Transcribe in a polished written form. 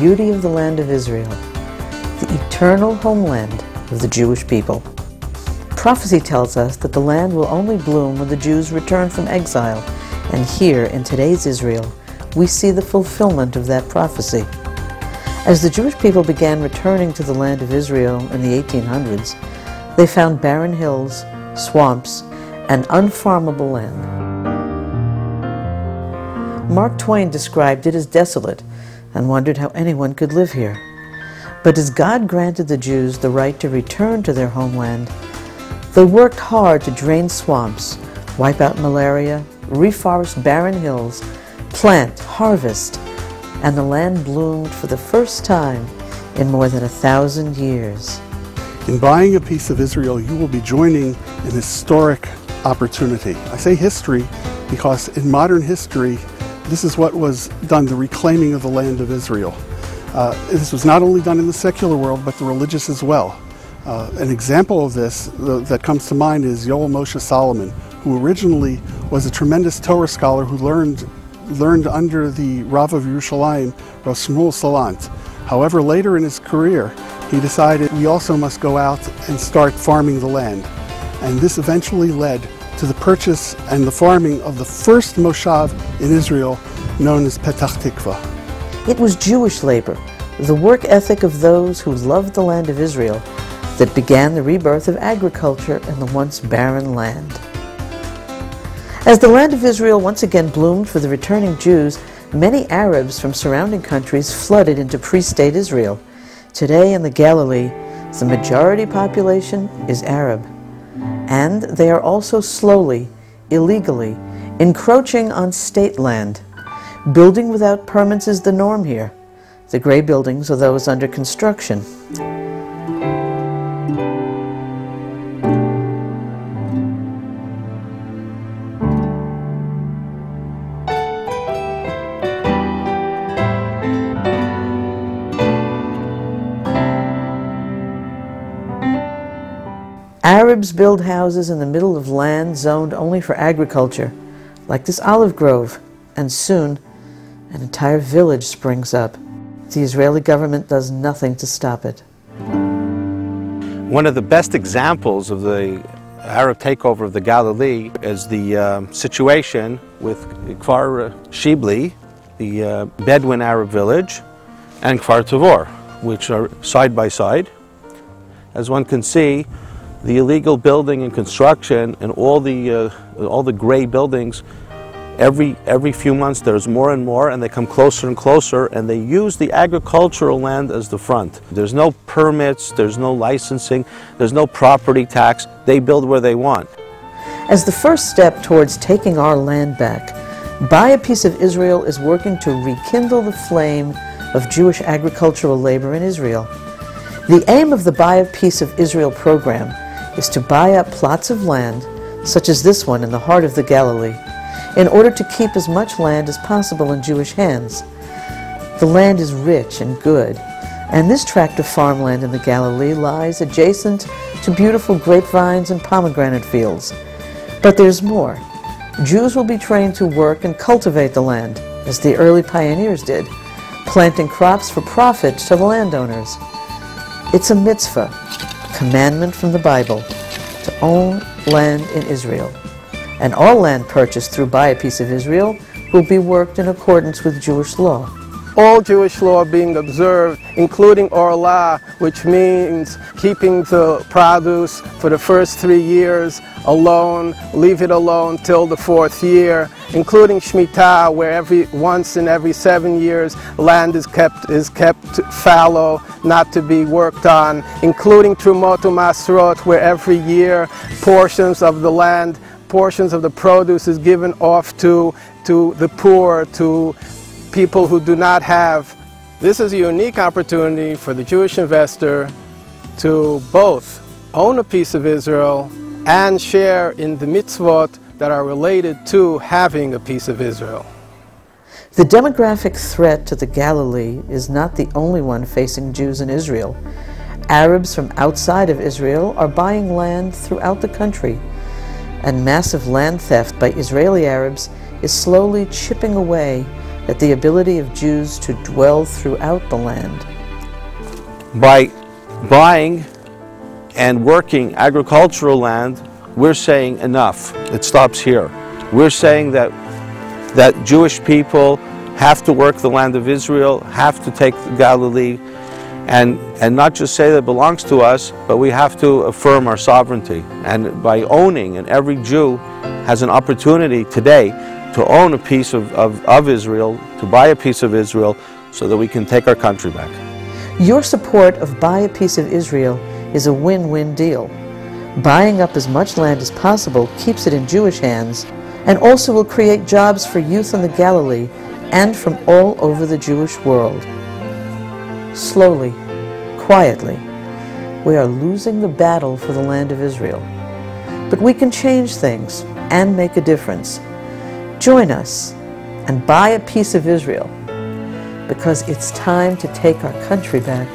beauty of the land of Israel, the eternal homeland of the Jewish people. Prophecy tells us that the land will only bloom when the Jews return from exile, and here in today's Israel, we see the fulfillment of that prophecy. As the Jewish people began returning to the land of Israel in the 1800s, they found barren hills, swamps, and unfarmable land. Mark Twain described it as desolate and wondered how anyone could live here. But as God granted the Jews the right to return to their homeland, they worked hard to drain swamps, wipe out malaria, reforest barren hills, plant, harvest, and the land bloomed for the first time in more than 1,000 years. In buying a piece of Israel, you will be joining an historic opportunity. I say history because in modern history, this is what was done, the reclaiming of the land of Israel. This was not only done in the secular world, but the religious as well. An example of this that comes to mind is Yoel Moshe Solomon, who originally was a tremendous Torah scholar who learned under the Rav of Yerushalayim, Rav Shmuel Salant. However, later in his career, he decided we also must go out and start farming the land. And this eventually led to the purchase and the farming of the first moshav in Israel, known as Petach Tikva. It was Jewish labor, the work ethic of those who loved the land of Israel, that began the rebirth of agriculture in the once barren land. As the land of Israel once again bloomed for the returning Jews, many Arabs from surrounding countries flooded into pre-state Israel. Today in the Galilee, the majority population is Arab. And they are also slowly, illegally, encroaching on state land. Building without permits is the norm here. The gray buildings are those under construction. Arabs build houses in the middle of land zoned only for agriculture, like this olive grove, and soon an entire village springs up. The Israeli government does nothing to stop it. One of the best examples of the Arab takeover of the Galilee is the situation with Kfar Shibli, the Bedouin Arab village, and Kfar Tavor, which are side by side. As one can see, the illegal building and construction and all the gray buildings, every few months there's more and more, and they come closer and closer, and they use the agricultural land as the front. There's no permits, there's no licensing, there's no property tax. They build where they want. As the first step towards taking our land back, Buy a Piece of Israel is working to rekindle the flame of Jewish agricultural labor in Israel. The aim of the Buy a Piece of Israel program is to buy up plots of land, such as this one in the heart of the Galilee, in order to keep as much land as possible in Jewish hands. The land is rich and good, and this tract of farmland in the Galilee lies adjacent to beautiful grapevines and pomegranate fields. But there's more. Jews will be trained to work and cultivate the land, as the early pioneers did, planting crops for profit to the landowners. It's a mitzvah, a commandment from the Bible, to own land in Israel. And all land purchased through Buy a Piece of Israel will be worked in accordance with Jewish law. All Jewish law being observed, including Orlah, which means keeping the produce for the first 3 years alone, leave it alone till the 4th year, including Shemitah, where once in every 7 years land is kept fallow, not to be worked on, including Trumot u'Masrot, where every year portions of the land, portions of the produce is given off to the poor, to people who do not have. This is a unique opportunity for the Jewish investor to both own a piece of Israel and share in the mitzvot that are related to having a piece of Israel. The demographic threat to the Galilee is not the only one facing Jews in Israel. Arabs from outside of Israel are buying land throughout the country, and massive land theft by Israeli Arabs is slowly chipping away at the ability of Jews to dwell throughout the land. By buying and working agricultural land, we're saying enough. It stops here. We're saying that Jewish people have to work the land of Israel, have to take Galilee, and not just say that it belongs to us, but we have to affirm our sovereignty. And by owning, and every Jew has an opportunity today to own a piece of Israel, to buy a piece of Israel, so that we can take our country back. Your support of Buy a Piece of Israel is a win-win deal. Buying up as much land as possible keeps it in Jewish hands, and also will create jobs for youth in the Galilee and from all over the Jewish world. Slowly, quietly, we are losing the battle for the land of Israel. But we can change things and make a difference. Join us and buy a piece of Israel, because it's time to take our country back.